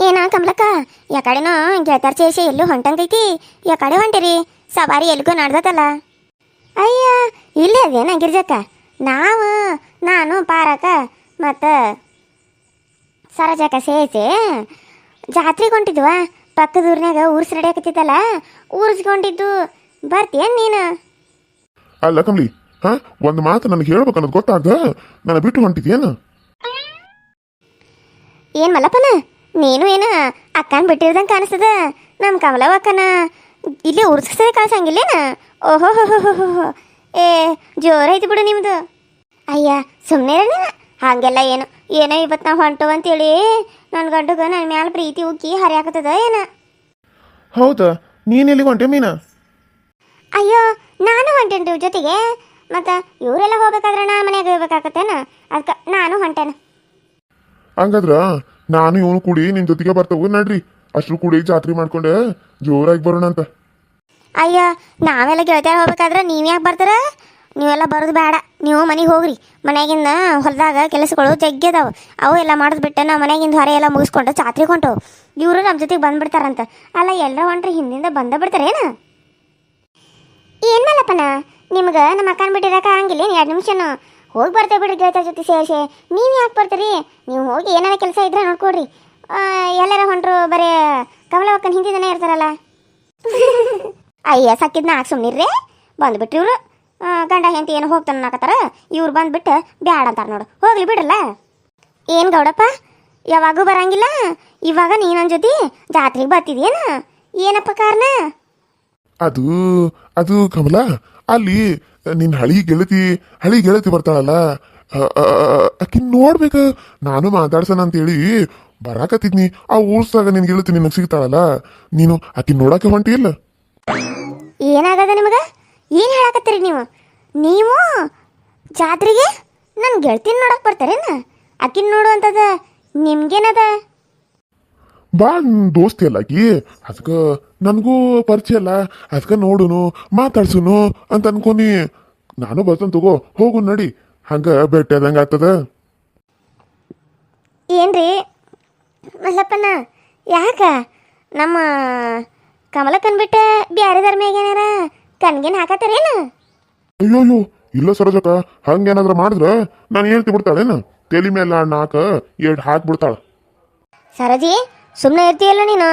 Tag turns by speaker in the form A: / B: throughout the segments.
A: ಏನ ಕಮಲಕ್ಕ ಯಾಕಡೆನೋ ಗೆಳತಾರ ಚೇಸಿ ಎಲ್ಲೂ ಹೊಂಟಂಗೈತಿ ಯಾಕಡೆ ಹೊಂಟಿರಿ ಸವಾರಿ ಎಲ್ಗೂ ನಡ್ದತಲ್ಲ. ಅಯ್ಯ ಇಲ್ಲೇ ಅದೇನ ಗಿರ್ಜಕ್ಕ ನಾನು ಪಾರಕ ಮತ್ತು ಸರೋಜಕ್ಕ ಸೇರಿಸಿ ಜಾತ್ರೆಗೆ ಹೊಂಟಿದ್ವ. ಪಕ್ಕದ ಊರಿನಾಗ ಊರ್ಸ್ ರೆಡಿ ಆಕತ್ತಿತ್ತಲ್ಲ, ಊರ್ಸ್ಕೊಂಡಿದ್ದು ಬರ್ತೀಯನ್ ನೀನು?
B: ಅಲ್ಲ ಕಮ್ಲಿ, ಒಂದು ಮಾತು ನನಗೆ ಹೇಳ್ಬೇಕು ಅನ್ನೋದು ಗೊತ್ತಾಗ ನಾನು ಬಿಟ್ಟು ಹೊಂಟಿದ್ಯೇನು?
A: ಏನ್ ಮಲ್ಲಪ್ಪನ ನೀನು ಏನು ಅಕ್ಕನ ಬಿಟ್ಟಿರ್ದಂಗೆ ಕಾಣಿಸ್ತದ. ನಮ್ಮ ಕಮಲವ ಅಕ್ಕನ ಇಲ್ಲಿ ಉರ್ಸ್ಸದೆ ಕಳ್ಸಂಗಿಲ್ಲೇನ? ಓಹೋ ಹೋ ಹೋ ಹೋ ಹೋ, ಏ ಜೋರೈತಿ ಬಿಡು ನಿಮ್ದು. ಅಯ್ಯ ಸುಮ್ಮನೆ ಹಾಗೆಲ್ಲ ಏನೋ ಇವತ್ತು ನಾವು ಹೊಂಟು ಅಂತೇಳಿ ನನ್ನ ಗಂಡುಗ ನನ್ನ ಮ್ಯಾಲ ಪ್ರೀತಿ ಉಕ್ಕಿ ಹರಿಯಾಕತ್ತದ ಏನ?
B: ಹೌದಾ, ನೀನು ಎಲ್ಲಿಗೆ ಹೊಂಟೆ ಮೀನಾ?
A: ಅಯ್ಯೋ ನಾನು ಹೊಂಟೇನ್ರಿ ಜೊತೆಗೆ. ಮತ್ತು ಇವರೆಲ್ಲ ಹೋಗ್ಬೇಕಾದ್ರೆ ನಾನು ಮನೆಯಾಗ ಹೋಗ್ಬೇಕಾಗತ್ತೇನ, ಅದಕ್ಕೆ ನಾನು ಹೊಂಟೇನ.
B: ಹಂಗಾದ್ರ ನಾನು ಇವನು ಕೂಡಿ ನಿನ್ ಜೊತೆಗೆ ಬರ್ತಾವ ನಡ್ರಿ, ಅಷ್ಟ್ರು ಕೂಡಿ ಜಾತ್ರೆ ಮಾಡ್ಕೊಂಡೆ ಜೋರಾಗಿ ಬರೋಣ ಅಂತ.
A: ಅಯ್ಯ ನಾವೆಲ್ಲ ಗೆಳತಿಯರು ಹೋಗ್ಬೇಕಾದ್ರೆ ನೀವು ಯಾಕೆ ಬರ್ತಾರ? ನೀವೆಲ್ಲ ಬರೋದು ಬೇಡ, ನೀವು ಮನೆಗೆ ಹೋಗ್ರಿ. ಮನೆಯಾಗಿಂದ ಹೊಲದಾಗ ಕೆಲಸಗಳು ಜಗ್ಗಿ ಅದಾವ, ಅವು ಎಲ್ಲ ಮಾಡೋದು ಬಿಟ್ಟು ನಾವು ಮನೆಯಾಗಿಂದ ಹೊರ ಎಲ್ಲ ಮುಗಿಸ್ಕೊಂಡು ಜಾತ್ರೆಗೆ ಹೊಂಟವು. ಇವರು ನಮ್ಮ ಜೊತೆಗೆ ಬಂದ್ಬಿಡ್ತಾರಂತ. ಅಲ್ಲ ಎಲ್ಲರ ಹೊಂಟ್ರಿ ಹಿಂದಿಂದ ಬಂದ ಬಿಡ್ತಾರೇನ? ಏನು ಮಲ್ಲಪ್ಪನ ನಿಮ್ಗೆ ನಮ್ಮ ಅಕ್ಕನ ಬಿಟ್ಟಿರಕ ಹಂಗಿಲ್ಲ 2 ನಿಮಿಷನು ಹೋಗಿ ಬರ್ತೇವೆ ಬಿಡ್ರಿ ಗೆಳತಿಯರ ಜೊತೆ ಸೇರಿಸಿ. ನೀವು ಯಾಕೆ ಬರ್ತೀರಿ? ನೀವು ಹೋಗಿ ಏನಾರ ಕೆಲಸ ಇದ್ರೆ ನೋಡ್ಕೊಡ್ರಿ. ಎಲ್ಲರ ಹೊಂಟ್ರು ಬರೀ ಕಮಲವಕ್ಕನ ಹಿಂದಿನೇ ಇರ್ತಾರಲ್ಲ. ಅಯ್ಯ ಸಕ್ಕಿದ್ನ ಹಾಕಿ ಸುಮ್ಮನಿರ್ರಿ. ಬಂದುಬಿಟ್ರಿ ಇವರು ಗಂಡ ಹೆಂಡತಿ ಏನು ಹೋಗ್ತಾನೆ ಅನ್ನಕತ್ತಾರ, ಇವ್ರು ಬಂದುಬಿಟ್ಟು ಬ್ಯಾಡ ಅಂತಾರೆ ನೋಡು. ಹೋಗ್ಲಿ ಬಿಡ್ರಲ್ಲ. ಏನು ಗೌಡಪ್ಪ ಯಾವಾಗೂ ಬರಂಗಿಲ್ಲ, ಇವಾಗ ನೀ ನನ್ನ ಜೊತೆ ಜಾತ್ರೆಗೆ ಬರ್ತಿದ್ಯೇನ? ಏನಪ್ಪ ಕಾರಣ?
B: ಅದು ಕಮಲ, ಅಲ್ಲಿ ನಿನ್ನ ಹಳಿ ಗೆಳತಿ ಬರ್ತಾಳಲ್ಲ, ಆಕಿನ್ ನೋಡ್ಬೇಕು. ನಾನು ಮಾತಾಡ್ಸೋಣ ಅಂತೇಳಿ ಬರಾಕತ್ತಿದ್ನಿ. ಆ ಊರ್ಸಾಗ ನಿನ್ ಗೆಳತಿ ನಿನಗೆ ಸಿಗ್ತಾಳಲ್ಲ, ನೀನು ಆಕಿನ್ ನೋಡಕ್ಕೆ ಹೊಂಟಿ ಇಲ್ಲ?
A: ಏನಾಗದ ನಿಮಗೆ? ಏನು ಹೇಳಕತ್ತೀರಿ ನೀವು ಜಾತ್ರೆಗೆ ನನ್ನ ಗೆಳತಿನ ನೋಡಕ್ಕೆ ಬರ್ತಾರೇನ? ಆಕಿನ ನೋಡುವಂಥದ ನಿಮ್ಗೇನದ?
B: ಬಾ ದೋಸ್ತಿ ಅಲ್ಲ ಆಕಿ, ಅದಕ್ಕೆ ನನಗೂ ಪರಿಚಯ ಅಲ್ಲ, ಅದಕ್ಕೆ ನೋಡುನು ಮಾತಾಡ್ಸುನು ಅಂತ ಅನ್ಕೊನಿ. ನಾನು ಬರ್ತೇನೆ ತಗೋ, ಹೋಗು ನಡಿ, ಹಂಗ ಭೇಟಿ ಆದಂಗೆ ಆಗ್ತದ.
A: ಏನ್ರಿ ಮಲ್ಲಪ್ಪನ ಯಾಕ ನಮ್ಮ ಕಮಲಕ್ಕನ್ ಬಿಟ್ಟು ಬ್ಯಾರೆದಾರ ಮ್ಯಾಗೇನಾರ ಕನ್ಗೇನು ಹಾಕತ್ತಾರೇನ?
B: ಅಯ್ಯೋಯ್ಯೋ ಇಲ್ಲ ಸರೋಜಕ್ಕ, ಹಂಗೇನಾದ್ರ ಮಾಡಿದ್ರ ನಾನು ಹೇಳ್ತಿ ಬಿಡ್ತಾಳೇನ? ತಲೆ ಮೇಲೆ ನಾಕ 2 ಹಾಕ್ಬಿಡ್ತಾಳ.
A: ಸರೋಜಿ ಸುಮ್ಮನೆ ಇರ್ತೀಯಲ್ಲ ನೀನು.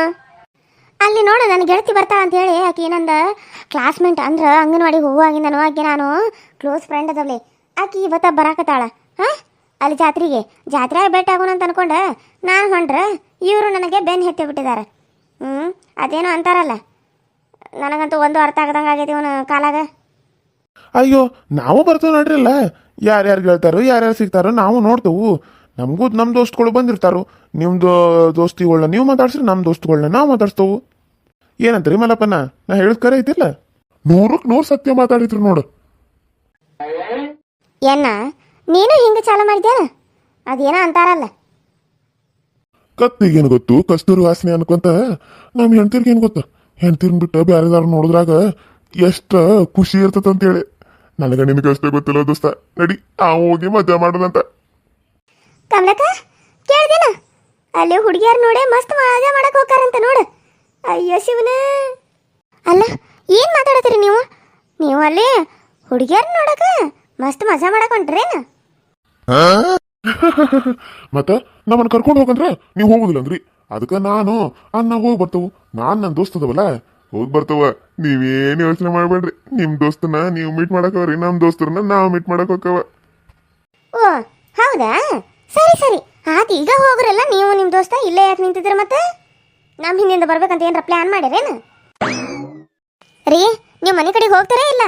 A: ಅಲ್ಲಿ ನೋಡು ನನ್ನ ಗೆಳತಿ ಬರ್ತಾಳ ಅಂತ ಹೇಳಿ ಆಕೆ ಏನಂದ ಕ್ಲಾಸ್ಮೇಟ್ ಅಂದ್ರೆ ಅಂಗನವಾಡಿಗೆ ಹೋಗುವಾಗಿಂದನೂ ಆಕೆ ನಾನು ಕ್ಲೋಸ್ ಫ್ರೆಂಡ್ ಅದವಳೆ. ಆಕೆ ಇವತ್ತ ಬರಾಕತ್ತಾಳ ಅಲ್ಲಿ ಜಾತ್ರೆ ಭೇಟಿ ಆಗೋಣ ಅಂತ ಅನ್ಕೊಂಡೆ ನಾನು ಹೊಂಡ್ರೆ ಇವರು ನನಗೆ ಬೆನ್ನು ಹೆತ್ತಿ ಬಿಟ್ಟಿದ್ದಾರೆ. ಅದೇನೋ ಅಂತಾರಲ್ಲ, ನನಗಂತೂ ಒಂದು ಅರ್ಥ ಆಗದಂಗೆ ಆಗೈತಿ ಇವನು ಕಾಲಾಗ.
B: ಅಯ್ಯೋ ನಾವು ಬರ್ತೇವೆ ನಡ್ರಿಲ್ಲ, ಯಾರ್ಯಾರು ಹೇಳ್ತಾರೋ ಯಾರ್ಯಾರು ಸಿಗ್ತಾರೋ ನಾವು ನೋಡ್ತೇವು. ನಮಗೂ ನಮ್ಮ ದೋಸ್ತಗಳು ಬಂದಿರ್ತಾರೋ, ನಿಮ್ದು ದೋಸ್ತಿಗಳನ್ನ ನೀವು ಮಾತಾಡ್ಸ್ರಿ, ನಮ್ಮ ದೋಸ್ತಗಳನ್ನ ನಾವು ಮಾತಾಡ್ಸ್ತೇವು. ಏನಂತೀರಿ ಮಲ್ಲಪ್ಪನ? ನಾ ಹೇಳಿದ್ ಕರೆ ಐತಿಲ್ಲ? 100ಕ್ಕೆ 100 ಸತ್ಯ ಮಾತಾಡಿದ್ರು ನೋಡು.
A: ಏನ ನೀನು ಹಿಂಗೆ ಚಾಲ ಮಾಡಿದ್ಯಾನ? ಅದೇನೋ ಅಂತಾರಲ್ಲ,
B: ಕತ್ತಿಗೇನು ಗೊತ್ತು ಕಸ್ತೂರಿ ವಾಸನೆ ಅನ್ಕೊಂತ ನಮ್ಮ ಹೆಣ್ತಿರ್ಗೇನು ಗೊತ್ತು? ಹೆಣ್ತಿರ್ನ್ ಬಿಟ್ಟು ಬ್ಯಾರೆದಾರ ನೋಡಿದ್ರಾಗ ಎಷ್ಟ ಖುಷಿ ಇರ್ತದಂತೇಳಿ ನನಗ ನಿನಗೆ ಅಷ್ಟೇ ಗೊತ್ತಿಲ್ಲ ದೋಸ್ತ. ನಡಿ ನಾವು ಹೋಗಿ ಮಜಾ ಮಾಡೋದಂತ.
A: ಕಮಲಕ್ಕ ಕೇಳ್ದೇನ? ಅಲ್ಲಿ ಹುಡುಗಿಯರು ನೋಡೆ ಮಸ್ತ್ ಮಜಾ ಮಾಡಕ್ ಹೋಗ್ತಾರಂತ ನೋಡು. ಅಯ್ಯೋ ಶಿವನ, ಅಲ್ಲ ಏನ್ ಮಾತಾಡತ್ತೀರಿ ನೀವು ಅಲ್ಲಿ ಹುಡುಗಿಯರು ನೋಡಕ ಮಸ್ತ್ ಮಜಾ ಮಾಡಕ್ ಹೊಂಟ್ರೇನ?
B: ಮತ್ತ ನಮ್ಮನ್ನ ಕರ್ಕೊಂಡು ಹೋಗಂದ್ರ ನೀವು ಹೋಗುದಿಲ್ಲ ಅಂದ್ರಿ, ಅದಕ್ಕೆ ನಾನು ಅನ್ನ ಹೋಗಿ ಬರ್ತವು. ನನ್ನ ದೋಸ್ತದವಲ್ಲ ಹೋಗಿ ಬರ್ತವ. ನೀವೇನು ಯೋಚನೆ ಮಾಡ್ಬೇಡ್ರಿ, ನಿಮ್ ದೋಸ್ತನ ನೀವು ಮೀಟ್ ಮಾಡಕವ್ರಿ, ನಮ್ ದೋಸ್ತರನ್ನ ನಾವು ಮೀಟ್ ಮಾಡಕ್ ಹೋಗವ.
A: ಓ ಹೌದಾ, ಸರಿ ಆತ ಈಗ ಹೋಗ್ರಲ್ಲ. ನೀವು ನಿಮ್ಮ ದೋಸ್ತ ಇಲ್ಲೇ ಯಾಕೆ ನಿಂತಿದ್ರ? ಮತ್ತೆ ನಮ್ಮ ಹಿಂದಿಂದ ಬರ್ಬೇಕಂತ ಏನಾರ ಪ್ಲಾನ್ ಮಾಡಿರೇನು ರೀ? ನೀವು ಮನೆ ಕಡೆಗೆ ಹೋಗ್ತಾರಾ ಇಲ್ಲ?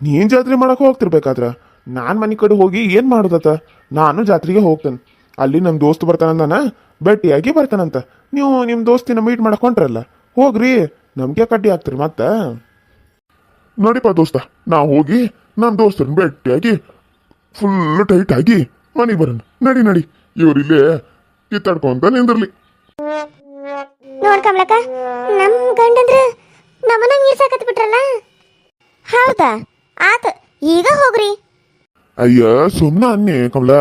B: ನೀನ್ ಜಾತ್ರೆ ಮಾಡಕ್ ಹೋಗ್ತಿರ್ಬೇಕಾದ್ರ ನಾನ್ ಮನೆ ಕಡೆ ಹೋಗಿ ಏನ್ ಮಾಡೋದತ್ತ? ನಾನು ಜಾತ್ರೆಗೆ ಹೋಗ್ತೇನೆ. ಅಲ್ಲಿ ನಮ್ ದೋಸ್ತ್ ಬರ್ತಾನಂದಾನ, ಭೇಟಿಯಾಗಿ ಬರ್ತಾನಂತ. ನೀವು ನಿಮ್ ದೋಸ್ತಿನ ಮೀಟ್ ಮಾಡಕ್ ಹೊಂಟ್ರಲ್ಲ, ಹೋಗ್ರಿ, ನಮ್ಗೆ ಕಡ್ಡಿ ಹಾಕ್ತಿರಿ ಮತ್ತ. ನೋಡಿಪ್ಪ ದೋಸ್ತ, ನಾವು ಹೋಗಿ ನಮ್ ದೋಸ್ತರನ್ನ ಭೇಟಿಯಾಗಿ ಫುಲ್ ಟೈಟ್ ಆಗಿ ಮನೆಗೆ ಬರೋಣ. ನಡಿ ಇವ್ರಿಲ್ಲೇ ಕಿತ್ತಾಡ್ಕೊಂತ ನಿಂದಿರ್ಲಿ.
A: ನೋಡ್ ಕಮಲಕ್ಕ, ನಮ್ ಗಂಡಂದ್ರ ನಮ್ಮನ್ನ ಮೀರ್ಸಾಕತ್ ಬಿಟ್ರಲ್ಲ. ಹೌದಾ, ಆತ ಈಗ ಹೋಗ್ರಿ.
B: ಅಯ್ಯ ಸುಮ್ನ ಅನ್ನೆ ಕಮಲ,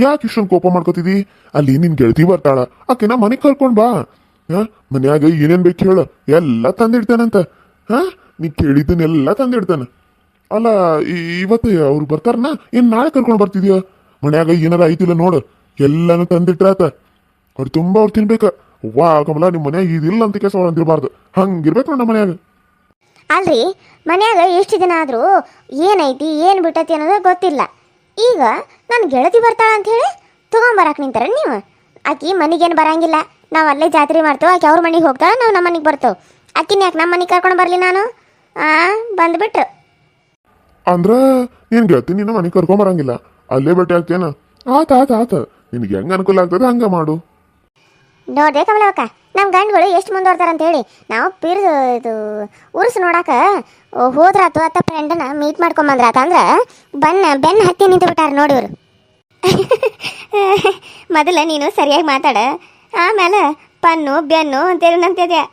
B: ಯಾಕೆ ಇಷ್ಟೊಂದು ಕೋಪ ಮಾಡ್ಕೋತಿದಿ? ಅಲ್ಲಿ ನಿನ್ ಗೆಳತಿ ಬರ್ತಾಳ ಆಕಿನ ಮನೆಗ್ ಕರ್ಕೊಂಡ್ ಬಾ ಹಾ ಮನ್ಯಾಗ ಏನೇನ್ ಬೇಕು ಹೇಳು ಎಲ್ಲ ತಂದಿಡ್ತಾನಂತ ಹಾ ನೀ ಕೇಳಿದ್ದನ್ನೆಲ್ಲ ತಂದಿಡ್ತಾನ ಅಲ್ಲ ಇವತ್ತು ಅವ್ರು ಬರ್ತಾರನ ಏನ್ ನಾಳೆ ಕರ್ಕೊಂಡ್ ಬರ್ತಿದ್ಯಾ ಮನ್ಯಾಗ ಏನಾರ ಐತಿಲ್ಲ ನೋಡು ಎಲ್ಲಾನು ತಂದಿಟ್ರಾತ ಅವ್ರು ತುಂಬಾ ಅವ್ರು ತಿನ್ಬೇಕ ವಾ ಕಮಲ ನಿಮ್ ಮನ್ಯಾಗ ಇದಿಲ್ಲ ಅಂತ ಕೆಲಸ ಅಂತಿರ್ಬಾರ್ದು ಹಂಗಿರ್ಬೇಕು ನೋಡ್ ನಮ್ಮ ಮನ್ಯಾಗ
A: ಅಲ್ರಿ ಮನ್ಯಾಗ ಎಷ್ಟು ದಿನ ಆದರೂ ಏನೈತಿ ಏನು ಬಿಟ್ಟೈತಿ ಅನ್ನೋದು ಗೊತ್ತಿಲ್ಲ ಈಗ ನನ್ನ ಗೆಳತಿ ಬರ್ತಾಳ ಅಂತ ಹೇಳಿ ತೊಗೊಂಬರಕ್ಕೆ ನಿಂತಾರ ನೀವು ಆಕಿ ಮನೆಗೇನು ಬರಂಗಿಲ್ಲ ನಾವು ಅಲ್ಲೇ ಜಾತ್ರೆ ಮಾಡ್ತೇವೆ ಆಕೆ ಅವ್ರ ಮನೆಗೆ ಹೋಗ್ತಾಳೆ ನಾವು ನಮ್ಮ ಮನೆಗೆ ಬರ್ತೇವೆ ಆಕಿನ ಯಾಕೆ ನಮ್ಮ ಮನೆಗೆ ಕರ್ಕೊಂಡು ಬರಲಿ ನಾನು ಬಂದ್ಬಿಟ್ರು
B: ಅಂದ್ರ ಏನ್ ಗೆಳತಿ ನಿನ್ನ ಮನೆಗೆ ಕರ್ಕೊಂಡ್ ಬರಂಗಿಲ್ಲ ಅಲ್ಲೇ ಭೇಟಿ ಆಗ್ತೇನ ಆತ ನಿನ್ಗೆ ಹೆಂಗ ಅನುಕೂಲ ಆಗ್ತದೆ ಹಂಗ ಮಾಡು
A: ನೋಡ್ದೆ ಕಮಲಕ್ಕ ನಮ್ಮ ಗಂಡುಗಳು ಎಷ್ಟು ಮುಂದುವರ್ತಾರ ಅಂತ ಹೇಳಿ ನಾವು ಇದು ಉರ್ಸು ನೋಡಾಕ ಹೋದ್ರಾತು ಅತ್ತ ಫ್ರೆಂಡನ್ನ ಮೀಟ್ ಮಾಡ್ಕೊಂಬಂದ್ರಾತ ಅಂದ್ರೆ ಬೆನ್ನ ಹತ್ತಿ ನಿಂತು ಬಿಟ್ಟಾರ ನೋಡಿ ಇವರು ಮೊದಲ ನೀನು ಸರಿಯಾಗಿ ಮಾತಾಡ ಆಮೇಲೆ ಪನ್ನು ಬೆನ್ನು ಅಂತೇಳಿ ನಂತಿದ್ಯಾ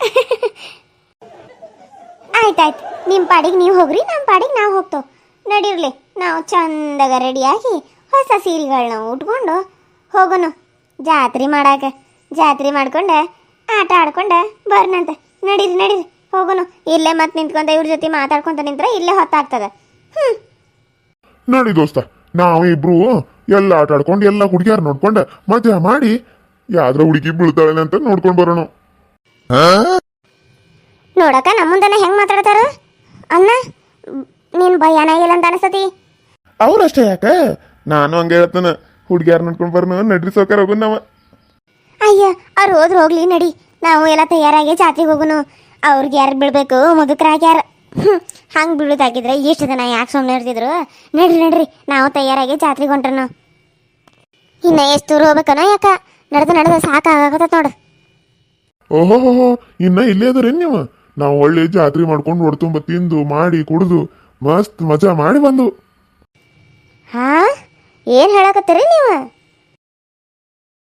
A: ಆಯ್ತಾಯ್ತು ನಿಮ್ಮ ಪಾಡಿಗೆ ನೀವು ಹೋಗ್ರಿ ನಮ್ಮ ಪಾಡಿಗೆ ನಾವು ಹೋಗ್ತೇವೆ ನಡೀರ್ಲಿ ನಾವು ಚಂದಾಗ ರೆಡಿಯಾಗಿ ಹೊಸ ಸೀರೆಗಳನ್ನ ಉಟ್ಕೊಂಡು ಹೋಗೋನು ಜಾತ್ರೆ ಮಾಡ್ಕೊಂಡೆ ಆಟ ಆಡ್ಕೊಂಡೆ ಬರ್ನಂತೆ ನಡೀರಿ ಹೋಗೋನು ಇಲ್ಲೇ ಮತ್ತೆ ನಿಂತ್ಕೊಂತ ಇವ್ರ ಜೊತೆ ಮಾತಾಡ್ಕೊಂತ ನಿಂತ್ರೆ ಇಲ್ಲೇ ಹೊತ್ತಾಗ್ತದ
B: ನೋಡಿ ದೋಸ್ತ ನಾವು ಇಬ್ರು ಎಲ್ಲ ಆಟ ಆಡ್ಕೊಂಡು ಎಲ್ಲ ಹುಡುಗಿಯಾರ ನೋಡ್ಕೊಂಡ ಮಜಾ ಮಾಡಿ ಯಾವ್ದ್ರ ಹುಡುಗಿ ಬೀಳ್ತಾಳೆ ಅಂತ ನೋಡ್ಕೊಂಡ್ ಬರೋಣ
A: ನೋಡಕ ನಮ್ಮ ಮುಂದೆನ ಹೆಂಗ್ ಮಾತಾಡ್ತಾರ ಅನ್ನ ನೀನ್ ಭಯನ ಇಲ್ಲ ಅಂತ ಅನಸತಿ
B: ಅವ್ರಷ್ಟೇ ಯಾಕ ನಾನು ಹಂಗ ಹೇಳ್ತಾನ ಹುಡುಗಿಯಾರ ನೋಡ್ಕೊಂಡ್ ಬರೋಣ ನಡ್ರಿ ಸೌಕರ್ ಹೋಗೋಣ ನಾವ
A: ಅಯ್ಯ ಅವ್ರು ಹೋಗ್ಲಿ ನಡಿ ನಾವು ಎಲ್ಲ ತಯಾರಾಗಿ ಜಾತ್ರೆಗೆ ಹೋಗುನು ಅವ್ರಿಗೆ ಯಾರು ಬೀಳ್ಬೇಕು ಮುದುಕರಾಗಿ ಯಾರು ಹಂಗೆ ಬೀಳೋದಾಗಿದ್ರೆ ಎಷ್ಟು ಜನ ಯಾಕೆ ಸುಮ್ಮನೆ ಇರ್ತಿದ್ರು ನಡ್ರಿ ನಾವು ತಯಾರಾಗಿ ಜಾತ್ರೆಗೆ ಹೊಂಟ್ರನು ಇನ್ನ ಎಷ್ಟು ದೂರ ಹೋಗ್ಬೇಕನ ಯಾಕ ನಡೆದ ಸಾಕಾಗತ್ತ ನೋಡು
B: ಓಹೋ ಇನ್ನ ಇಲ್ಲೇ ಅದರೇನ್ ನೀವು ನಾವು ಒಳ್ಳೆ ಜಾತ್ರೆ ಮಾಡ್ಕೊಂಡು ಹೊಡ್ತುಂಬ ತಿಂದು ಮಾಡಿ ಕುಡ್ದು ಮಸ್ತ್ ಮಜಾ ಮಾಡಿ ಬಂದು
A: ಹಾ ಏನ್ ಹೇಳಕತ್ತೀರಿ ನೀವು